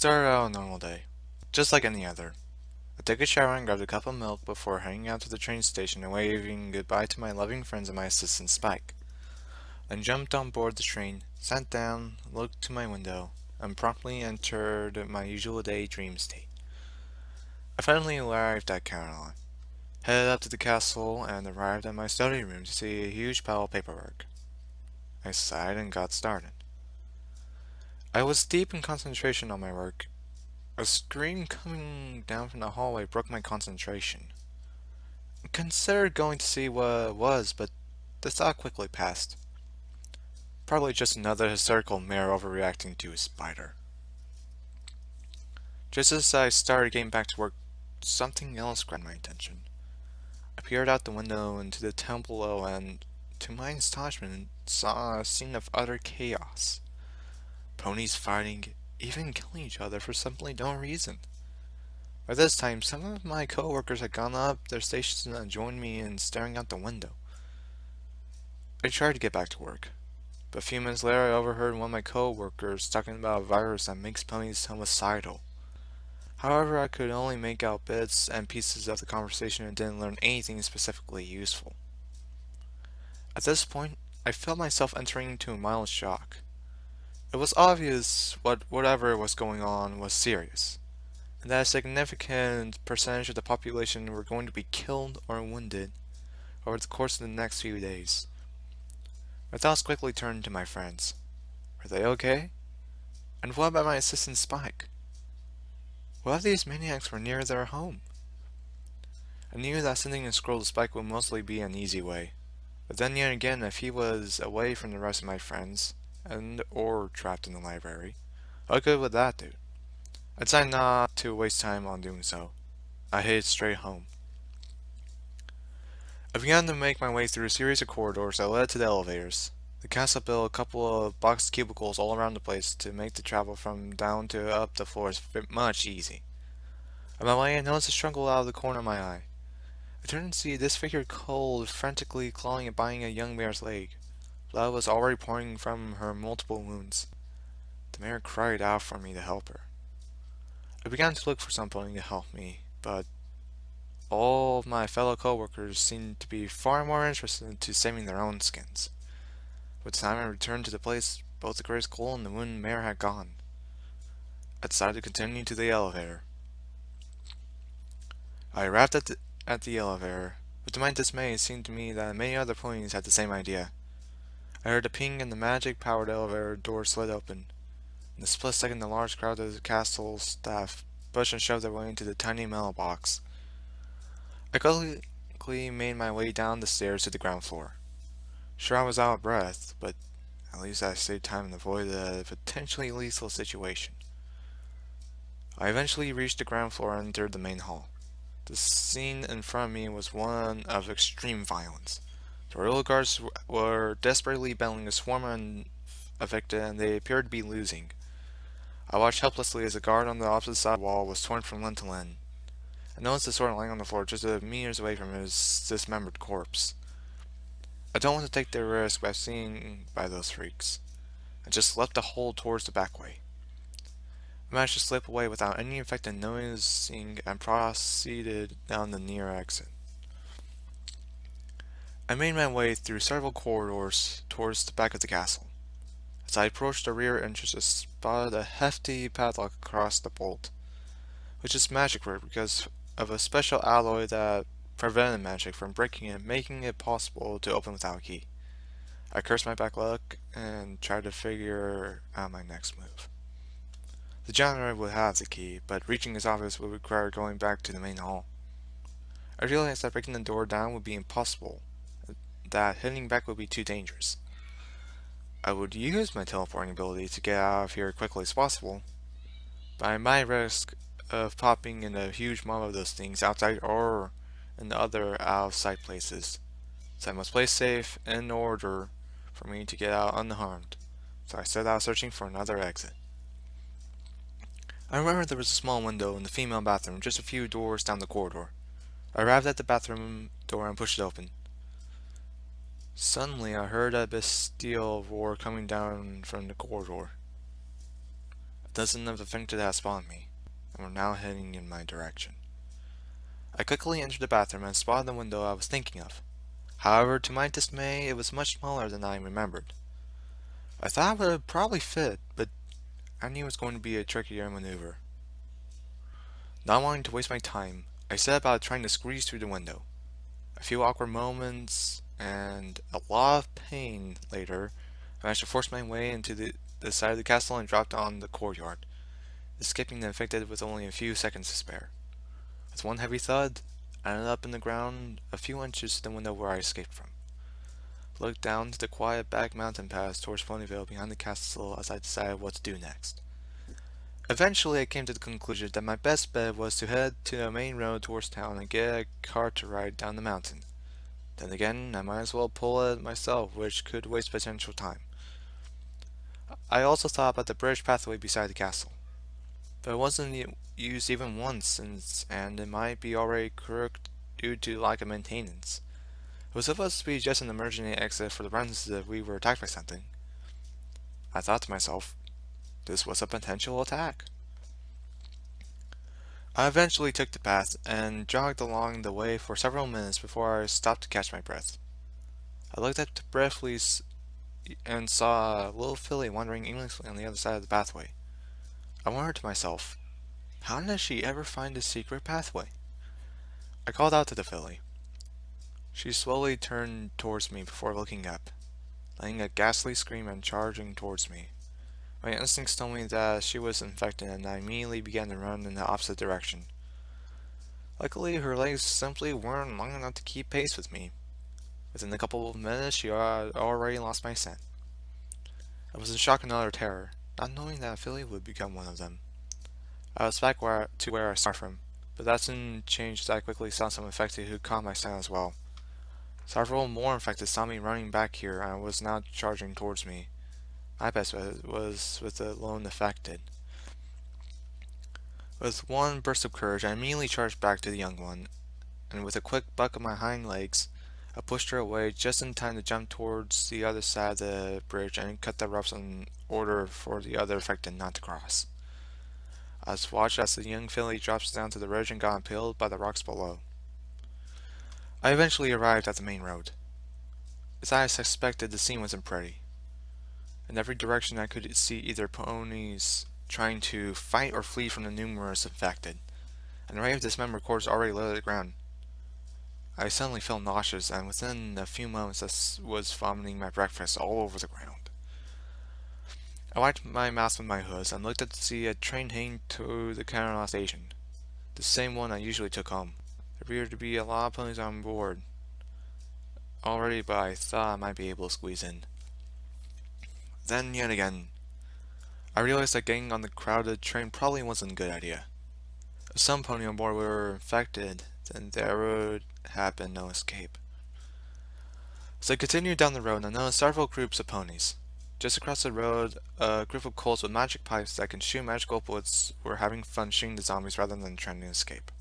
started out a normal day, just like any other. I took a shower and grabbed a cup of milk before heading out to the train station and waving goodbye to my loving friends and my assistant Spike. Then jumped on board the train, sat down, looked to my window, and promptly entered my usual daydream state. I finally arrived at Canterlot, headed up to the castle, and arrived at my study room to see a huge pile of paperwork. I sighed and got started. I was deep in concentration on my work. A scream coming down from the hallway broke my concentration. I considered going to see what it was, but the thought quickly passed. Probably just another hysterical mare overreacting to a spider. Just as I started getting back to work, something else grabbed my attention. I peered out the window into the town below and, to my astonishment, saw a scene of utter chaos. Ponies fighting, even killing each other for simply no reason. By this time, some of my co-workers had gone up their stations and joined me in staring out the window. I tried to get back to work, but a few minutes later I overheard one of my co-workers talking about a virus that makes ponies homicidal. However, I could only make out bits and pieces of the conversation and didn't learn anything specifically useful. At this point, I felt myself entering into a mild shock. It was obvious whatever was going on was serious, and that a significant percentage of the population were going to be killed or wounded over the course of the next few days. My thoughts quickly turned to my friends. Were they okay? And what about my assistant Spike? What if these maniacs were near their home? I knew that sending a scroll to Spike would mostly be an easy way, but then yet again, if he was away from the rest of my friends, and or trapped in the library, what good would that do? I decided not to waste time on doing so. I headed straight home. I began to make my way through a series of corridors that led to the elevators. The castle built a couple of box cubicles all around the place to make the travel from down to up the floors much easy. On my way, I noticed a struggle out of the corner of my eye. I turned to see this figure cold, frantically clawing at biting a young mare's leg. Blood was already pouring from her multiple wounds. The mare cried out for me to help her. I began to look for something to help me, but all of my fellow co-workers seemed to be far more interested in saving their own skins. By the time I returned to the place, both the greatest coal and the wounded mare had gone. I decided to continue to the elevator. I arrived at the elevator, but to my dismay it seemed to me that many other ponies had the same idea. I heard a ping and the magic-powered elevator door slid open. In a split second, the large crowd of the castle staff pushed and shoved their way into the tiny mailbox. I quickly made my way down the stairs to the ground floor. Sure, I was out of breath, but at least I saved time and avoided a potentially lethal situation. I eventually reached the ground floor and entered the main hall. The scene in front of me was one of extreme violence. The royal guards were desperately battling a swarm of affected, and they appeared to be losing. I watched helplessly as a guard on the opposite side of the wall was torn from limb to limb. I noticed the sword lying on the floor just a meters away from his dismembered corpse. I don't want to take the risk by seeing by those freaks. I just left the hole towards the back way. I managed to slip away without any effect in noticing and proceeded down the near exit. I made my way through several corridors towards the back of the castle. As I approached the rear entrance, I spotted a hefty padlock across the bolt, which is magic work because of a special alloy that prevented magic from breaking it, making it possible to open without a key. I cursed my bad luck and tried to figure out my next move. The janitor would have the key, but reaching his office would require going back to the main hall. I realized that breaking the door down would be impossible, that heading back would be too dangerous. I would use my teleporting ability to get out of here as quickly as possible, but I might risk of popping in a huge mob of those things outside or in other out-of-sight places, so I must play safe in order for me to get out unharmed, so I set out searching for another exit. I remember there was a small window in the female bathroom just a few doors down the corridor. I arrived at the bathroom door and pushed it open. Suddenly I heard a bestial roar coming down from the corridor. A dozen of the infected had spawned me, and were now heading in my direction. I quickly entered the bathroom and spotted the window I was thinking of. However, to my dismay, it was much smaller than I remembered. I thought it would probably fit, but I knew it was going to be a trickier maneuver. Not wanting to waste my time, I set about trying to squeeze through the window. A few awkward moments, and a lot of pain later, I managed to force my way into the side of the castle and dropped on the courtyard, escaping the infected with only a few seconds to spare. With one heavy thud, I ended up in the ground a few inches to the window where I escaped from. Looked down to the quiet back mountain pass towards Ponyville behind the castle as I decided what to do next. Eventually I came to the conclusion that my best bet was to head to the main road towards town and get a car to ride down the mountain. Then again, I might as well pull it myself, which could waste potential time. I also thought about the bridge pathway beside the castle, but it wasn't used even once and it might be already crooked due to lack of maintenance. It was supposed to be just an emergency exit for the runs if we were attacked by something. I thought to myself, this was a potential attack. I eventually took the path and jogged along the way for several minutes before I stopped to catch my breath. I looked up briefly and saw a little filly wandering aimlessly on the other side of the pathway. I wondered to myself, how did she ever find this secret pathway? I called out to the filly. She slowly turned towards me before looking up, letting a ghastly scream and charging towards me. My instincts told me that she was infected, and I immediately began to run in the opposite direction. Luckily, her legs simply weren't long enough to keep pace with me. Within a couple of minutes, she had already lost my scent. I was in shock and utter terror, not knowing that a filly would become one of them. I was back to where I started from, but that soon changed as I quickly saw some infected who caught my scent as well. Several more infected saw me running back here and was now charging towards me. My best bet was with the lone affected. With one burst of courage, I immediately charged back to the young one, and with a quick buck of my hind legs, I pushed her away just in time to jump towards the other side of the bridge and cut the ropes in order for the other affected not to cross. I watched as the young filly drops down to the ridge and got impaled by the rocks below. I eventually arrived at the main road. As I suspected, the scene wasn't pretty. In every direction I could see either ponies trying to fight or flee from the numerous infected, and the array of dismembered corpses already littered the ground. I suddenly felt nauseous, and within a few moments I was vomiting my breakfast all over the ground. I wiped my mouth with my hoods and looked up to see a train heading to the Canterlot station, the same one I usually took home. There appeared to be a lot of ponies on board already, but I thought I might be able to squeeze in. Then, yet again, I realized that getting on the crowded train probably wasn't a good idea. If some pony on board were infected, then there would have been no escape. So I continued down the road and noticed several groups of ponies. Just across the road, a group of colts with magic pipes that can shoot magical bullets were having fun shooting the zombies rather than trying to escape.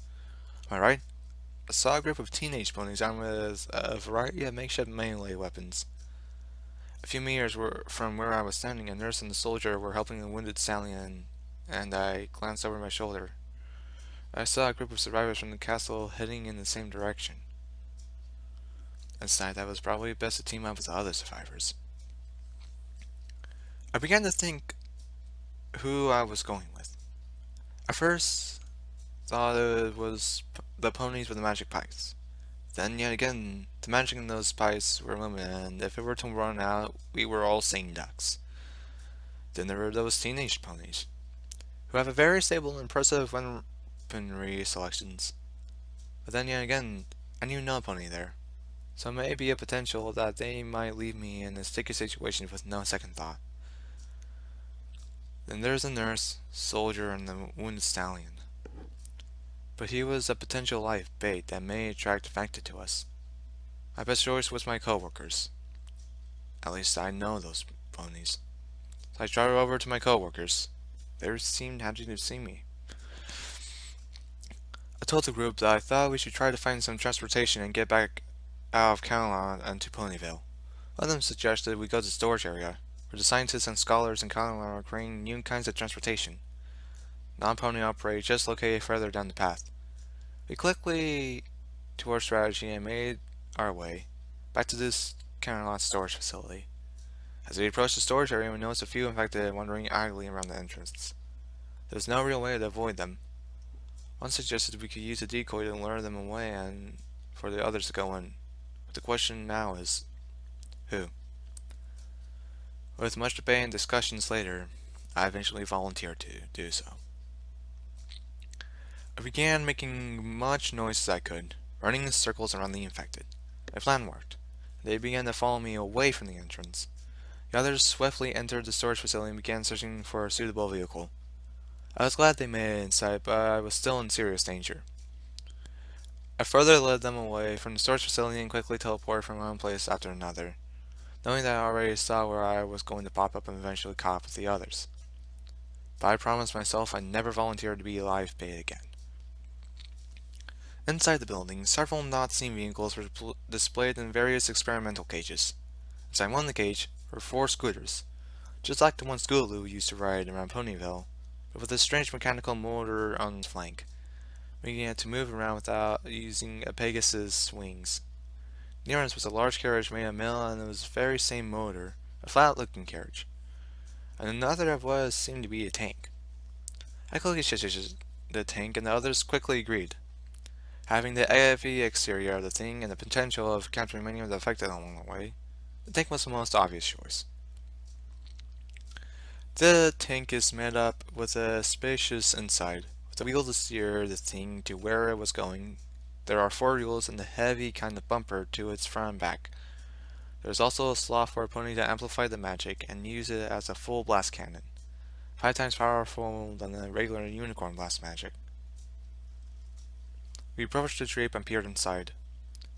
Am I right? I saw a group of teenage ponies armed with a variety of makeshift melee weapons. A few meters from where I was standing, a nurse and a soldier were helping a wounded stallion, and I glanced over my shoulder. I saw a group of survivors from the castle heading in the same direction. I decided that it was probably best to team up with the other survivors. I began to think who I was going with. I first thought it was the ponies with the magic pipes. Then yet again, the magic in those pipes were limited, and if it were to run out, we were all sane ducks. Then there were those teenage ponies, who have a very stable and impressive weaponry selections. But then yet again, I knew no pony there, so it may be a potential that they might leave me in a sticky situation with no second thought. Then there's the nurse, soldier, and the wounded stallion. But he was a potential live bait that may attract infected to us. My best choice was my coworkers. At least I know those ponies. So I trotted over to my coworkers. They seemed happy to see me. I told the group that I thought we should try to find some transportation and get back out of Canterlot and to Ponyville. One of them suggested we go to the storage area, where the scientists and scholars in Canterlot are creating new kinds of transportation. Non-pony operate just located further down the path. We quickly to our strategy and made our way back to this Canterlot storage facility. As we approached the storage area, we noticed a few infected wandering idly around the entrance. There was no real way to avoid them. One suggested we could use a decoy to lure them away and for the others to go in. But the question now is, who? With much debate and discussions later, I eventually volunteered to do so. I began making much noise as I could, running in circles around the infected. My plan worked. They began to follow me away from the entrance. The others swiftly entered the storage facility and began searching for a suitable vehicle. I was glad they made it inside, but I was still in serious danger. I further led them away from the storage facility and quickly teleported from one place after another, knowing that I already saw where I was going to pop up and eventually caught up with the others. But I promised myself I'd never volunteer to be live bait again. Inside the building, several not-seen vehicles were displayed in various experimental cages. Inside one of the cage were 4 scooters, just like the one Scootaloo used to ride around Ponyville, but with a strange mechanical motor on its flank, making it to move around without using a Pegasus' wings. Near us was a large carriage made of metal and it was the very same motor, a flat-looking carriage, and another of what seemed to be a tank. I quickly suggested the tank and the others quickly agreed. Having the heavy exterior of the thing and the potential of capturing many of the affected along the way, the tank was the most obvious choice. The tank is made up with a spacious inside, with a wheel to steer the thing to where it was going. There are 4 wheels and a heavy kind of bumper to its front and back. There is also a slot for a pony to amplify the magic and use it as a full blast cannon, 5 times powerful than the regular unicorn blast magic. We approached the drape and peered inside.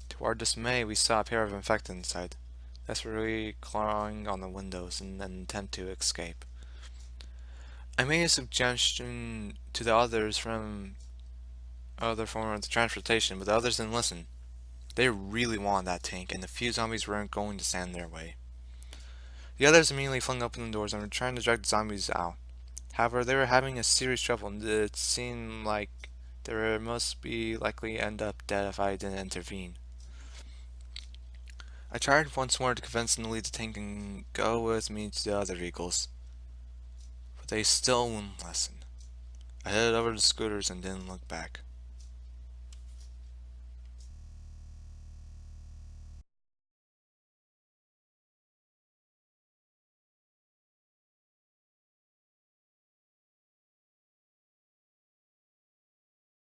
To our dismay, we saw a pair of infected inside, desperately clawing on the windows in an attempt to escape. I made a suggestion to the others from other form of transportation, but the others didn't listen. They really wanted that tank, and the few zombies weren't going to stand in their way. The others immediately flung open the doors and were trying to drag the zombies out. However, they were having a serious trouble, and it seemed like they must be likely end up dead if I didn't intervene. I tried once more to convince them to leave the tank and go with me to the other vehicles, but they still wouldn't listen. I headed over to the scooters and didn't look back.